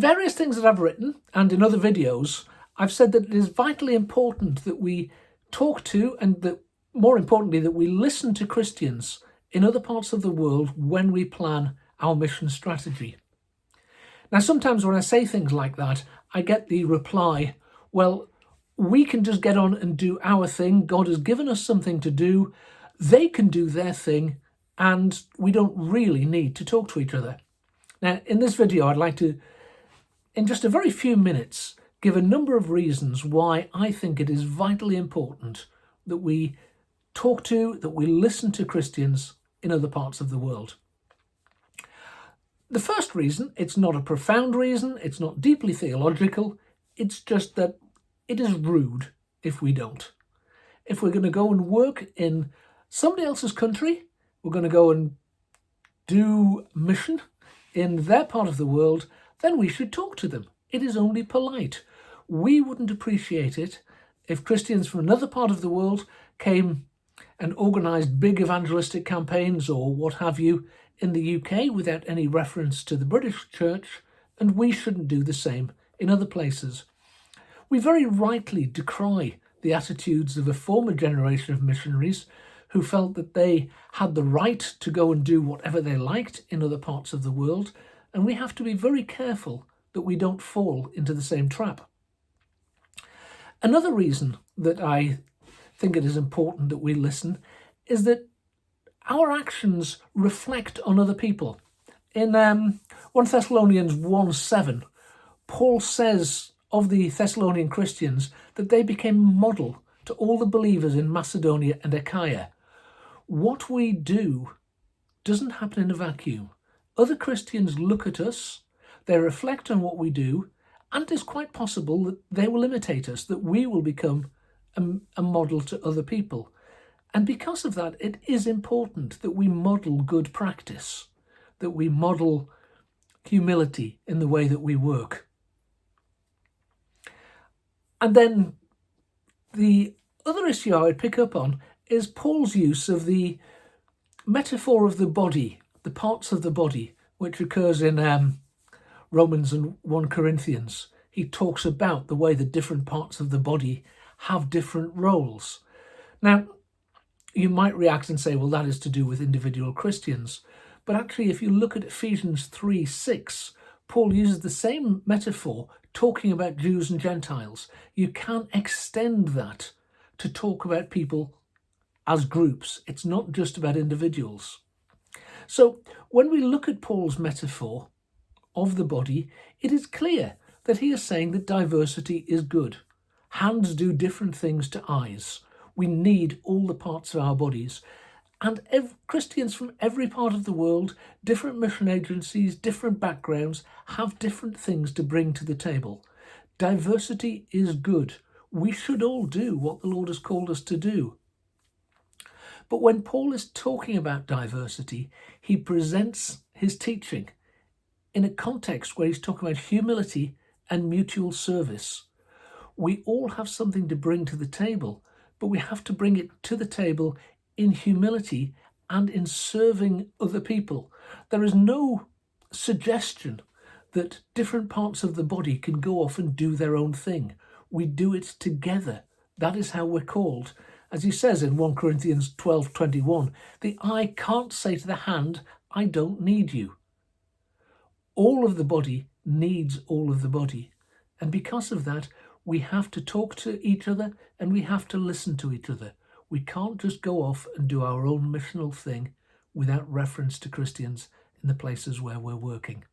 various things that I've written and in other videos, I've said that it is vitally important that we talk to, and that more importantly, that we listen to Christians in other parts of the world when we plan our mission strategy. Now, sometimes when I say things like that, I get the reply, well, we can just get on and do our thing. God has given us something to do. They can do their thing, and we don't really need to talk to each other. Now, in this video, I'd like to, in just a very few minutes, give a number of reasons why I think it is vitally important that we talk to, that we listen to Christians in other parts of the world. The first reason, it's not a profound reason, it's not deeply theological, it's just that it is rude if we don't. If we're going to go and work in somebody else's country, we're going to go and do mission in their part of the world, then we should talk to them. It is only polite. We wouldn't appreciate it if Christians from another part of the world came and organised big evangelistic campaigns or what have you in the UK without any reference to the British Church, and we shouldn't do the same in other places. We very rightly decry the attitudes of a former generation of missionaries who felt that they had the right to go and do whatever they liked in other parts of the world, and we have to be very careful that we don't fall into the same trap. Another reason that I think it is important that we listen is that our actions reflect on other people. In 1 Thessalonians 1:7, Paul says of the Thessalonian Christians that they became model to all the believers in Macedonia and Achaia. What we do doesn't happen in a vacuum. Other Christians look at us, they reflect on what we do, and it is quite possible that they will imitate us, that we will become a model to other people. And because of that, it is important that we model good practice, that we model humility in the way that we work. And then the other issue I would pick up on is Paul's use of the metaphor of the body, the parts of the body, which occurs in Romans and 1 Corinthians. He talks about the way that different parts of the body have different roles. Now, you might react and say, well, that is to do with individual Christians. But actually, if you look at Ephesians 3:6, Paul uses the same metaphor talking about Jews and Gentiles. You can't extend that to talk about people as groups. It's not just about individuals. So when we look at Paul's metaphor of the body, it is clear that he is saying that diversity is good. Hands do different things to eyes. We need all the parts of our bodies. And Christians from every part of the world, different mission agencies, different backgrounds, have different things to bring to the table. Diversity is good. We should all do what the Lord has called us to do. But when Paul is talking about diversity, he presents his teaching in a context where he's talking about humility and mutual service. We all have something to bring to the table, but we have to bring it to the table in humility and in serving other people. There is no suggestion that different parts of the body can go off and do their own thing. We do it together. That is how we're called. As he says in 1 Corinthians 12:21, the eye can't say to the hand, I don't need you. All of the body needs all of the body. And because of that, we have to talk to each other and we have to listen to each other. We can't just go off and do our own missional thing without reference to Christians in the places where we're working.